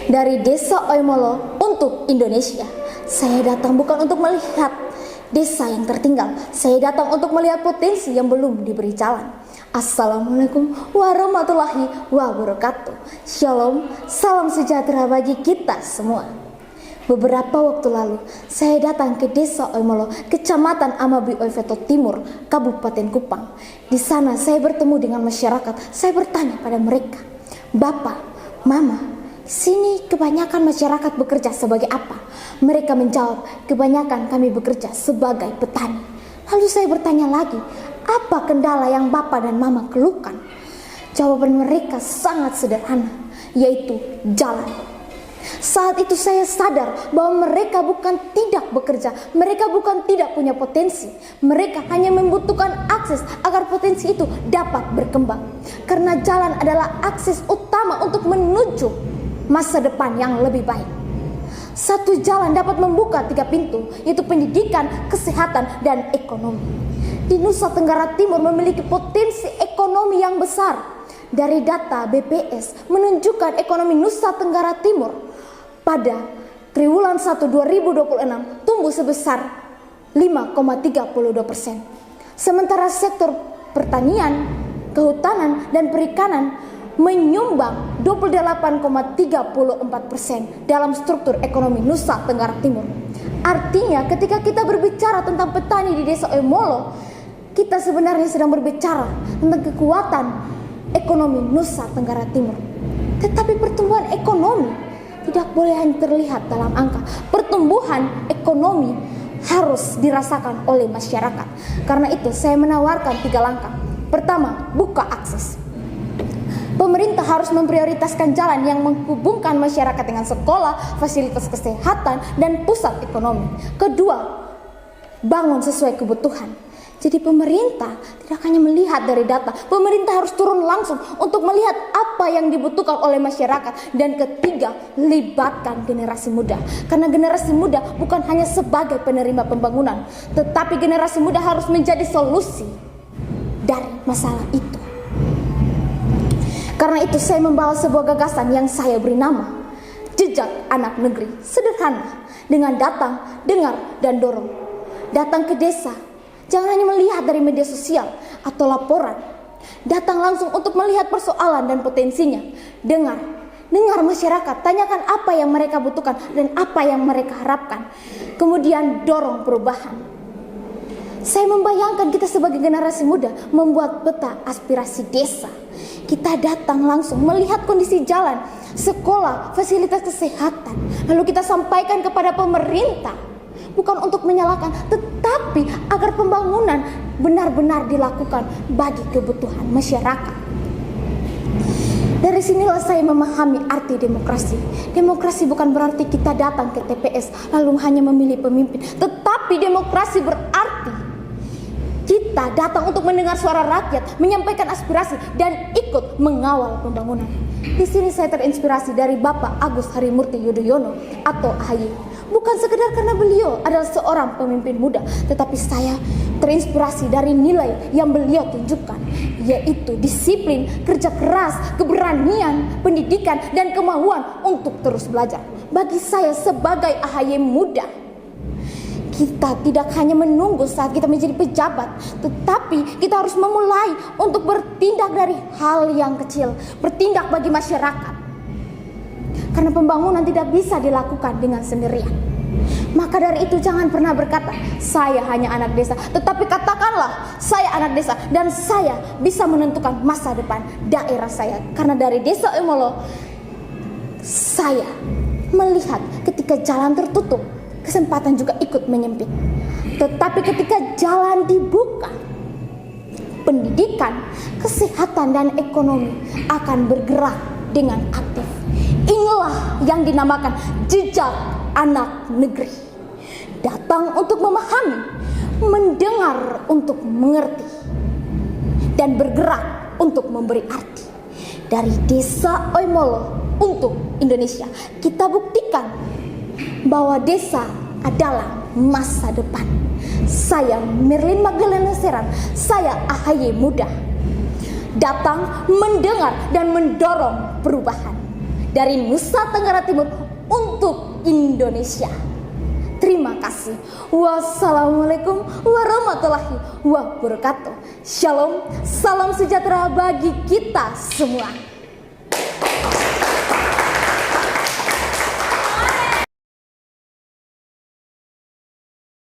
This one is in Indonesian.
Dari Desa Oimolo untuk Indonesia. Saya datang bukan untuk melihat desa yang tertinggal. Saya datang untuk melihat potensi yang belum diberi jalan. Assalamualaikum warahmatullahi wabarakatuh. Shalom, salam sejahtera bagi kita semua. Beberapa waktu lalu, saya datang ke Desa Oimolo, Kecamatan Amabi Oiveto Timur, Kabupaten Kupang. Di sana saya bertemu dengan masyarakat. Saya bertanya pada mereka, Bapak, Mama, sini kebanyakan masyarakat bekerja sebagai apa? Mereka menjawab, kebanyakan kami bekerja sebagai petani. Lalu saya bertanya lagi, apa kendala yang Bapak dan Mama keluhkan? Jawaban mereka sangat sederhana, yaitu jalan. Saat itu saya sadar bahwa mereka bukan tidak bekerja, mereka bukan tidak punya potensi. Mereka hanya membutuhkan akses agar potensi itu dapat berkembang. Karena jalan adalah akses utama untuk menuju masa depan yang lebih baik. Satu jalan dapat membuka 3 pintu, yaitu pendidikan, kesehatan, dan ekonomi. Di Nusa Tenggara Timur memiliki potensi ekonomi yang besar. Dari data BPS menunjukkan ekonomi Nusa Tenggara Timur pada triwulan 1 2026 tumbuh sebesar 5,32%. Sementara sektor pertanian, kehutanan, dan perikanan menyumbang 28,34% dalam struktur ekonomi Nusa Tenggara Timur. Artinya ketika kita berbicara tentang petani di Desa Oimolo, kita sebenarnya sedang berbicara tentang kekuatan ekonomi Nusa Tenggara Timur. Tetapi pertumbuhan ekonomi tidak boleh hanya terlihat dalam angka. Pertumbuhan ekonomi harus dirasakan oleh masyarakat. Karena itu saya menawarkan 3 langkah. Pertama, buka akses. Pemerintah harus memprioritaskan jalan yang menghubungkan masyarakat dengan sekolah, fasilitas kesehatan, dan pusat ekonomi. Kedua, bangun sesuai kebutuhan. Jadi pemerintah tidak hanya melihat dari data, pemerintah harus turun langsung untuk melihat apa yang dibutuhkan oleh masyarakat. Dan ketiga, libatkan generasi muda. Karena generasi muda bukan hanya sebagai penerima pembangunan, tetapi generasi muda harus menjadi solusi dari masalah itu. Karena itu saya membawa sebuah gagasan yang saya beri nama Jejak Anak Negeri. Sederhana, dengan datang, dengar, dan dorong. Datang ke desa. Jangan hanya melihat dari media sosial atau laporan. Datang langsung untuk melihat persoalan dan potensinya. Dengar masyarakat, tanyakan apa yang mereka butuhkan dan apa yang mereka harapkan. Kemudian dorong perubahan. Saya membayangkan kita sebagai generasi muda membuat peta aspirasi desa. Kita datang langsung melihat kondisi jalan, sekolah, fasilitas kesehatan. Lalu kita sampaikan kepada pemerintah. Bukan untuk menyalahkan, tetapi agar pembangunan benar-benar dilakukan bagi kebutuhan masyarakat. Dari sinilah saya memahami arti demokrasi. Demokrasi bukan berarti kita datang ke TPS lalu hanya memilih pemimpin, tetapi demokrasi berarti kita datang untuk mendengar suara rakyat, menyampaikan aspirasi, dan ikut mengawal pembangunan. Di sini saya terinspirasi dari Bapak Agus Harimurti Yudhoyono atau AHY. Bukan sekedar karena beliau adalah seorang pemimpin muda, tetapi saya terinspirasi dari nilai yang beliau tunjukkan, yaitu disiplin, kerja keras, keberanian, pendidikan, dan kemauan untuk terus belajar. Bagi saya sebagai AHY muda, kita tidak hanya menunggu saat kita menjadi pejabat, tetapi kita harus memulai untuk bertindak dari hal yang kecil, bertindak bagi masyarakat. Karena pembangunan tidak bisa dilakukan dengan sendirian. Maka dari itu jangan pernah berkata, saya hanya anak desa, tetapi katakanlah, saya anak desa dan saya bisa menentukan masa depan daerah saya. Karena dari Desa Oimolo, saya melihat ketika jalan tertutup, kesempatan juga ikut menyempit. Tetapi ketika jalan dibuka, pendidikan, kesehatan, dan ekonomi akan bergerak dengan aktif. Inilah yang dinamakan jejak anak negeri. Datang untuk memahami, mendengar untuk mengerti, dan bergerak untuk memberi arti. Dari Desa Oimolo untuk Indonesia, kita buktikan bahwa desa adalah masa depan. Saya Merlin Magdalena Seran, saya AHY muda. Datang, mendengar, dan mendorong perubahan. dari Nusa Tenggara Timur untuk Indonesia. Terima kasih. Wassalamualaikum warahmatullahi wabarakatuh. Shalom, salam sejahtera bagi kita semua.